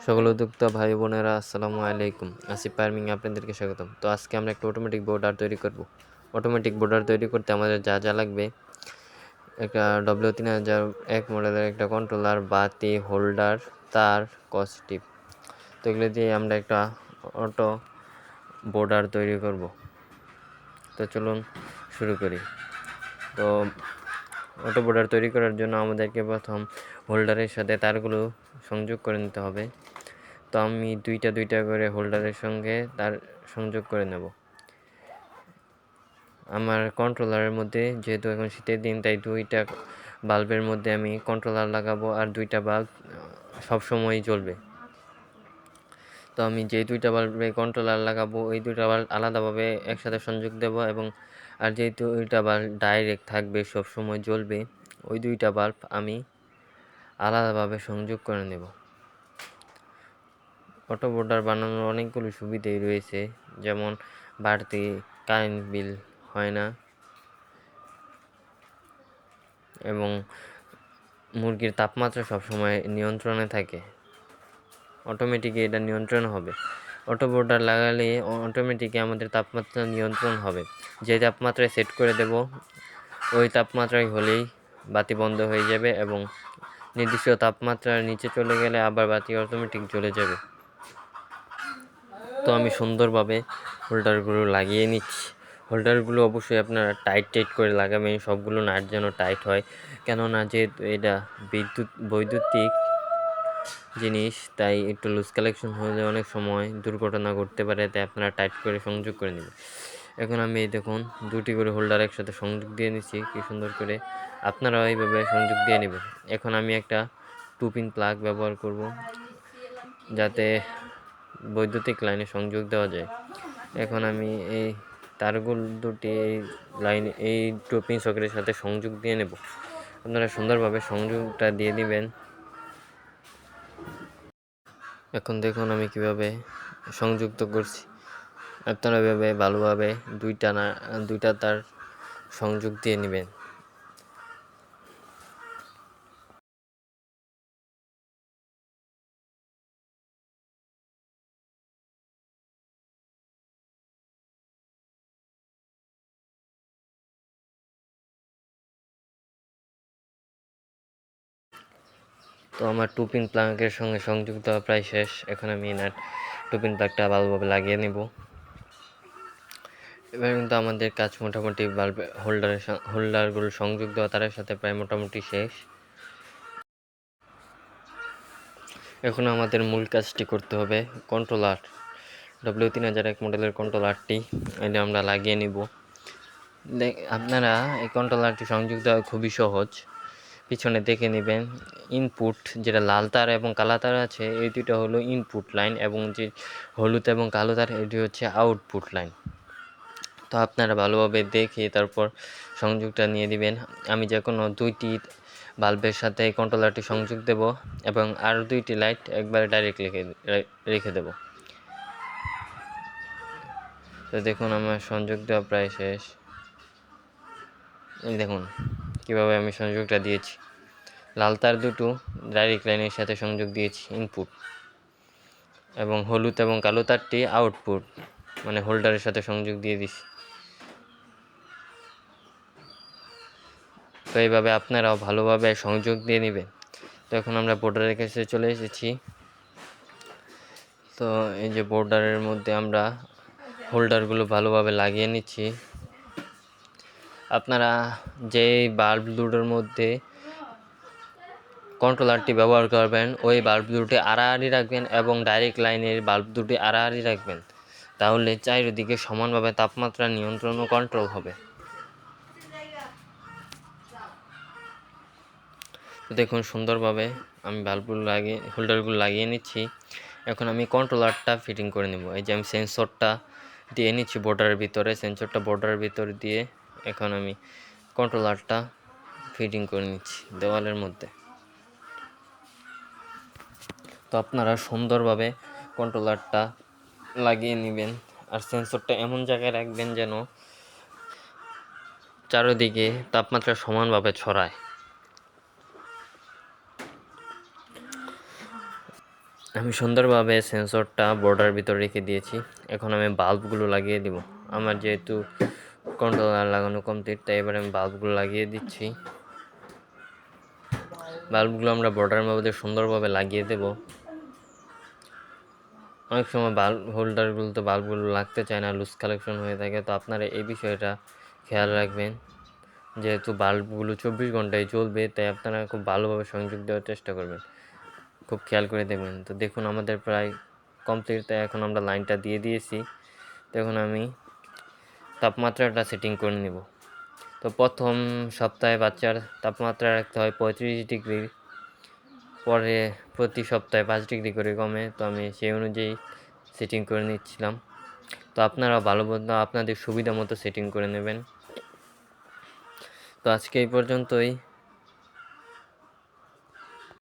সকল উদ্যোক্তা ভাই বোনেরা আসসালামু আলাইকুম। আসিফ ফার্মিং আপনাদেরকে স্বাগতম। তো আজকে আমরা একটা অটোমেটিক বোর্ডার তৈরি করব। অটোমেটিক বোর্ডার তৈরি করতে আমাদের যা যা লাগবে, একটা W3001 মডেলের একটা কন্ট্রোলার, বাতি, হোল্ডার, তার, কসটিপ। তো এগুলো দিয়ে আমরা একটা অটো বোর্ডার তৈরি করব। তো চলুন শুরু করি। তো অটো বোর্ডার তৈরি করার জন্য আমাদেরকে প্রথম হোল্ডারের সাথে তারগুলো সংযোগ করে নিতে হবে। তো আমি দুইটা করে হোল্ডারের সঙ্গে তার সংযোগ করে নেব। আমার কন্ট্রোলারের মধ্যে যেহেতু এখন শীতের দিন, তাই দুইটা বাল্বের মধ্যে আমি কন্ট্রোলার লাগাবো, আর দুইটা বাল্ব সবসময়ই জ্বলবে। তো আমি যে দুইটা বাল্বে কন্ট্রোলার লাগাবো, ওই দুইটা বাল্ব আলাদাভাবে একসাথে সংযোগ দেব, এবং আর যে দুইটা বাল্ব ডাইরেক্ট থাকবে সবসময় জ্বলবে, ওই দুইটা বাল্ব আমি আলাদাভাবে সংযোগ করে নেব। অটো বোর্ডার বানানোর অনেকগুলো সুবিধাই রয়েছে, যেমন বাড়তি কারেন্ট বিল হয় না, এবং মুরগির তাপমাত্রা সবসময় নিয়ন্ত্রণে থাকে। অটোমেটিকে এটা নিয়ন্ত্রণ হবে। অটো বোর্ডার লাগালে অটোমেটিকে আমাদের তাপমাত্রা নিয়ন্ত্রণ হবে। যে তাপমাত্রায় সেট করে দেব, ওই তাপমাত্রায় হলেই বাতি বন্ধ হয়ে যাবে, এবং নির্দিষ্ট তাপমাত্রার নিচে চলে গেলে আবার বাতি অটোমেটিক জ্বলে যাবে। তো আমি সুন্দরভাবে হোল্ডারগুলো লাগিয়ে নিচ্ছি। হোল্ডারগুলো অবশ্যই আপনারা টাইট করে লাগাবেন, সবগুলো নাট যেন টাইট হয়, কেননা যেহেতু এটা বৈদ্যুতিক জিনিস, তাই একটু লুজ কালেকশন হলে অনেক সময় দুর্ঘটনা ঘটতে পারে, তাই আপনারা টাইট করে সংযোগ করে নেবেন। এখন আমি দেখুন দুটি করে হোল্ডার একসাথে সংযোগ দিয়ে নিচ্ছি কি সুন্দর করে। আপনারাও এইভাবে সংযোগ দিয়ে নেবেন। এখন আমি একটা 2 পিন প্লাগ ব্যবহার করব, যাতে বৈদ্যুতিক লাইনে সংযোগ দেওয়া যায়। এখন আমি এই তারগুলো দুটি এই 2 পিন সকেটের সাথে সংযোগ দিয়ে নেব। আপনারা সুন্দরভাবে সংযোগটা দিয়ে দিবেন। এখন দেখুন আমি কিভাবে সংযুক্ত করছি। আপনারা এভাবে ভালোভাবে দুইটা তার সংযোগ দিয়ে নেবেন। তো আমার 2 পিন প্লাগের সঙ্গে সংযোগ দেওয়া প্রায় শেষ। এখন আমি 2 পিন প্লাগটা ভালোভাবে লাগিয়ে নেব। এবার কিন্তু আমাদের কাজ মোটামুটি হোল্ডারগুলো সংযোগ দেওয়া তারের সাথে প্রায় মোটামুটি শেষ। এখন আমাদের মূল কাজটি করতে হবে। কন্ট্রোলার W3001 মডেলের কন্ট্রোলারটি এটা আমরা লাগিয়ে নিব। আপনারা এই কন্ট্রোলারটি সংযোগ দেওয়া খুবই সহজ। পিছনে দেখে নেবেন, ইনপুট যেটা লাল তার এবং কালো তার আছে, এই দুটো হলো ইনপুট লাইন, এবং যে হলুদ এবং কালো তার এটি হচ্ছে আউটপুট লাইন। তো আপনারা ভালোভাবে দেখে তারপর সংযোগটা নিয়ে দিবেন। আমি যে কোনো দুইটি বাল্বের সাথে কন্ট্রোলারটি সংযোগ দেব, এবং আর দুইটি লাইট একবারে ডাইরেক্ট রেখে দেব। তো দেখুন আমার সংযোগ দেওয়া প্রায় শেষ। দেখুন কিভাবে আমি সংযোগটা দিয়েছি। লাল তার দুটো ডাইরেক্ট লাইনের সাথে সংযোগ দিয়েছি ইনপুট, এবং হলুদ এবং কালো তারটি আউটপুট মানে হোল্ডারের সাথে সংযোগ দিয়ে দিছি। তো এইভাবে আপনারাও ভালোভাবে সংযোগ দিয়ে নেবেন। তো এখন আমরা বোর্ডারের কাছে চলে এসেছি। তো এই যে বোর্ডারের মধ্যে আমরা হোল্ডারগুলো ভালোভাবে লাগিয়ে নিচ্ছি। আপনারা যে বাল্ব দুটোর মধ্যে কন্ট্রোলারটি ব্যবহার করবেন, ওই বাল্ব দুটি আড়াআড়ি রাখবেন, এবং ডাইরেক্ট লাইনের বাল্ব দুটি আড়াআড়ি রাখবেন। তাহলে চারিদিকে সমানভাবে তাপমাত্রা নিয়ন্ত্রণ ও কন্ট্রোল হবে। দেখুন সুন্দরভাবে আমি হোল্ডারগুলো লাগিয়ে নিচ্ছি। এখন আমি কন্ট্রোলারটা ফিটিং করে নেব। এই যে আমি সেন্সরটা দিয়ে নিচ্ছি বোর্ডারের ভিতরে, সেন্সরটা বোর্ডারের ভিতরে দিয়ে এখন আমি কন্ট্রোলারটা ফিটিং করে নিচ্ছি দেওয়ালের মধ্যে। তো আপনারা সুন্দরভাবে কন্ট্রোলারটা লাগিয়ে নেবেন, আর সেন্সরটা এমন জায়গায় রাখবেন যেন চারিদিকে তাপমাত্রা সমানভাবে ছড়ায়। আমি সুন্দরভাবে সেন্সরটা বোর্ডের ভিতরে রেখে দিয়েছি। এখন আমি বাল্বগুলো লাগিয়ে দিব। আমার যেহেতু কন্ট্রোলার লাগানো কমপ্লিট, তাই এবার আমি বাল্বগুলো লাগিয়ে দিচ্ছি। বাল্বগুলো আমরা বোর্ডের মধ্যে সুন্দরভাবে লাগিয়ে দেব। অনেক সময় বাল্ব হোল্ডারগুলোতে বাল্বগুলো লাগতে চায় না, লুজ কালেকশন হয়ে থাকে। তো আপনারা এই বিষয়টা খেয়াল রাখবেন। যেহেতু বাল্বগুলো 24 ঘন্টায় চলবে, তাই আপনারা খুব ভালোভাবে সংযোগ দেওয়ার চেষ্টা করবেন, খুব খেয়াল করে দেখবেন। তো দেখুন আমাদের প্রায় কমপ্লিট, তাই এখন আমরা লাইনটা দিয়ে দিয়েছি। তো এখন আমি তাপমাত্রাটা সেটিং করে নেব। তো প্রথম সপ্তাহে বাচ্চার তাপমাত্রা রাখতে হয় 35 ডিগ্রি, পরে প্রতি সপ্তাহে 5 ডিগ্রি করে কমে। তো আমি সেই অনুযায়ী সেটিং করে নিচ্ছিলাম। তো আপনারা ভালো মতো আপনাদের সুবিধা মতো সেটিং করে নেবেন। তো আজকে এই পর্যন্তই।